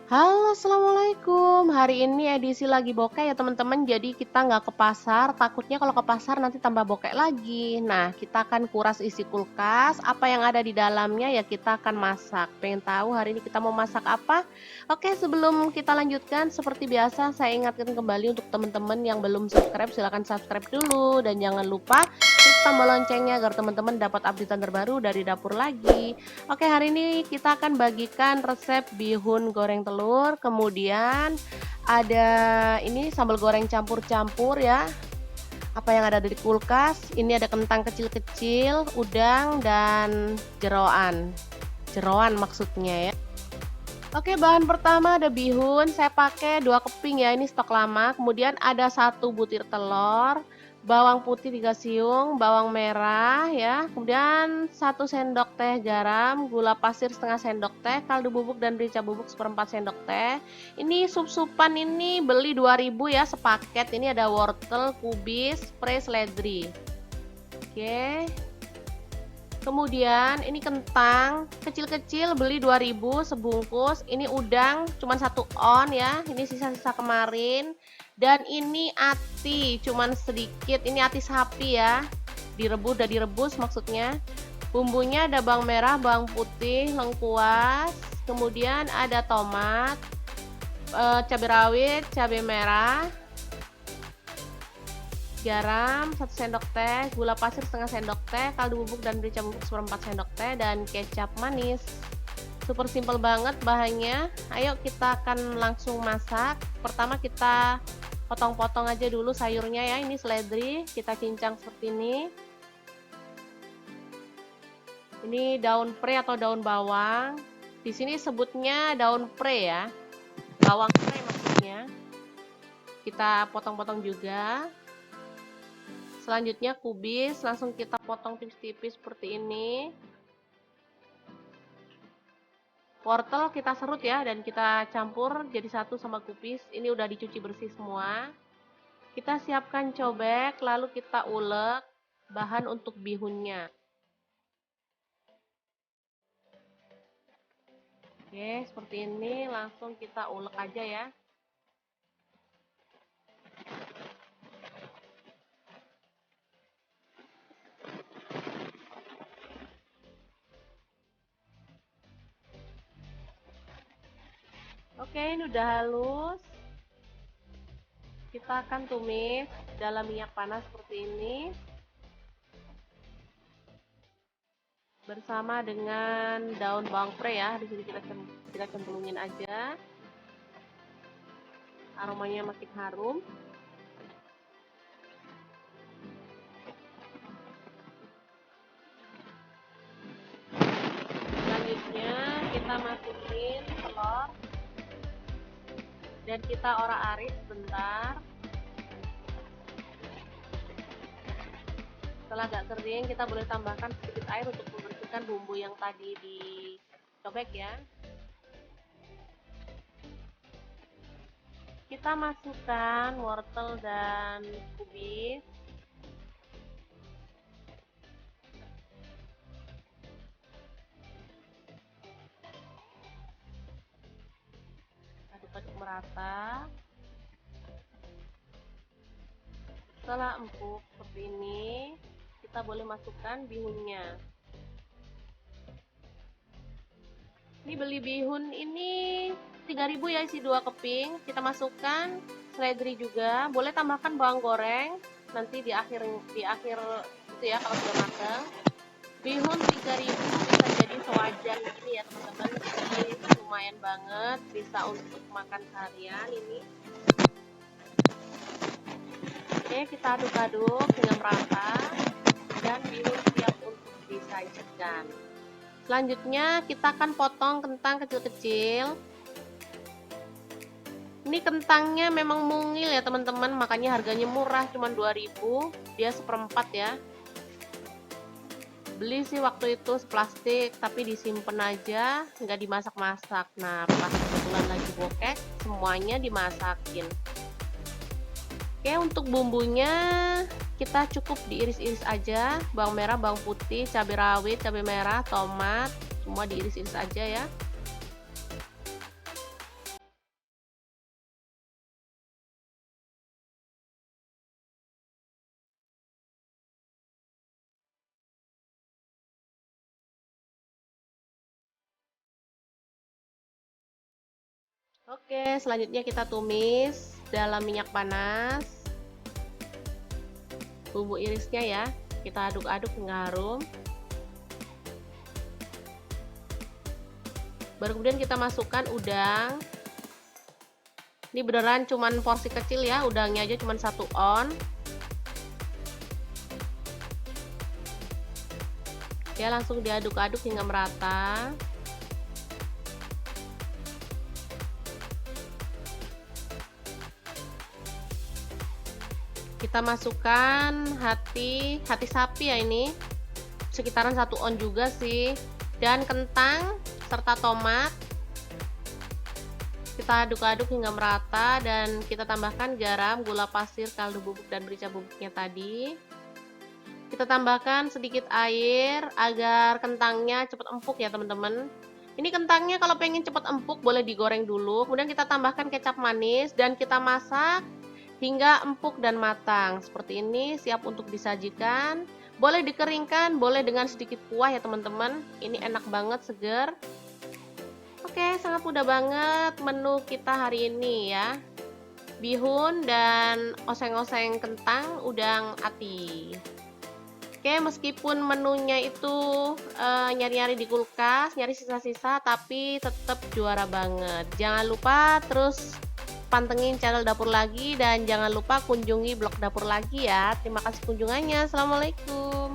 Halo, assalamualaikum. Hari ini edisi lagi bokeh ya teman-teman. Jadi kita nggak ke pasar. Takutnya kalau ke pasar nanti tambah bokeh lagi. Nah, kita akan kuras isi kulkas. Apa yang ada di dalamnya ya kita akan masak. Pengen tahu hari ini kita mau masak apa? Oke, sebelum kita lanjutkan, seperti biasa saya ingatkan kembali untuk teman-teman yang belum subscribe, silahkan subscribe dulu dan jangan lupa klik tombol loncengnya agar teman-teman dapat updatean terbaru dari dapur lagi. Oke, hari ini kita akan bagikan resep bihun goreng telur, kemudian ada ini sambal goreng campur-campur ya. Apa yang ada di kulkas? Ini ada kentang kecil-kecil, udang dan jeroan. Jeroan maksudnya ya. Oke, bahan pertama ada bihun, saya pakai 2 keping ya, ini stok lama. Kemudian ada 1 butir telur, bawang putih 3 siung, bawang merah ya. Kemudian 1 sendok teh garam, gula pasir setengah sendok teh, kaldu bubuk dan merica bubuk 1/4 sendok teh. Ini sup-supan ini beli 2000 ya sepaket. Ini ada wortel, kubis, spray seledri. Oke. Kemudian ini kentang kecil-kecil beli 2000 sebungkus. Ini udang cuma 1 on ya. Ini sisa-sisa kemarin. Dan ini ati cuman sedikit. Ini ati sapi ya. Udah direbus maksudnya. Bumbunya ada bawang merah, bawang putih, lengkuas. Kemudian ada tomat, cabai rawit, cabai merah, garam 1 sendok teh, gula pasir setengah sendok teh, kaldu bubuk dan merica bubuk 1/4 sendok teh, dan kecap manis. Super simple banget bahannya. Ayo kita akan langsung masak. Pertama kita potong-potong aja dulu sayurnya ya. Ini seledri, kita cincang seperti ini. Ini daun pre atau daun bawang. Di sini sebutnya daun pre ya. Bawang pre maksudnya. Kita potong-potong juga. Selanjutnya kubis, langsung kita potong tipis-tipis seperti ini. Wortel kita serut ya dan kita campur jadi satu sama kubis. Ini udah dicuci bersih semua. Kita siapkan cobek, lalu kita ulek bahan untuk bihunnya. Oke, seperti ini langsung kita ulek aja ya. Oke, ini udah halus. Kita akan tumis dalam minyak panas seperti ini. Bersama dengan daun bawang pre ya. Di sini kita cemplungin aja. Aromanya makin harum. Selanjutnya kita masukin telur dan kita orak-arik sebentar. Setelah agak kering, kita boleh tambahkan sedikit air untuk membersihkan bumbu yang tadi dicobek ya. Kita masukkan wortel dan kubis. Aduk-aduk merata. Setelah empuk seperti ini, kita boleh masukkan bihunnya. Ini beli bihun ini 3000 ya, isi 2 keping. Kita masukkan seledri juga. Boleh tambahkan bawang goreng nanti di akhir itu ya kalau sudah matang. Bihun 3000 bisa jadi sewajan ini ya teman-teman. Jadi lumayan banget, bisa untuk makan seharian ini. Oke, kita aduk-aduk hingga merata dan bihun siap untuk disajikan. Selanjutnya kita akan potong kentang kecil-kecil. Ini kentangnya memang mungil ya teman-teman, makanya harganya murah, cuma 2000. Dia 1/4 ya. Beli sih waktu itu seplastik, tapi disimpan aja, nggak dimasak-masak. Nah, pas kebetulan lagi bokeh, semuanya dimasakin. Oke, untuk bumbunya kita cukup diiris-iris aja. Bawang merah, bawang putih, cabai rawit, cabai merah, tomat, semua diiris-iris aja ya. Oke, selanjutnya kita tumis dalam minyak panas. Bumbu irisnya ya, kita aduk-aduk hingga harum. Baru kemudian kita masukkan udang. Ini beneran cuman porsi kecil ya, udangnya aja cuman 1 on. Ya, langsung diaduk-aduk hingga merata. Kita masukkan hati sapi ya, ini sekitaran 1 on juga sih, dan kentang serta tomat. Kita aduk-aduk hingga merata dan kita tambahkan garam, gula pasir, kaldu bubuk dan merica bubuknya tadi. Kita tambahkan sedikit air agar kentangnya cepat empuk ya teman-teman. Ini kentangnya kalau pengen cepat empuk boleh digoreng dulu, kemudian kita tambahkan kecap manis dan kita masak hingga empuk dan matang. Seperti ini, siap untuk disajikan. Boleh dikeringkan, boleh dengan sedikit kuah ya teman-teman. Ini enak banget, seger. Oke, sangat mudah banget menu kita hari ini ya. Bihun dan oseng-oseng kentang udang ati. Oke, meskipun menunya itu nyari-nyari di kulkas, nyari sisa-sisa, tapi tetap juara banget. Jangan lupa terus pantengin channel Dapur Lagi dan jangan lupa kunjungi blog Dapur Lagi ya. Terima kasih kunjungannya. Assalamualaikum.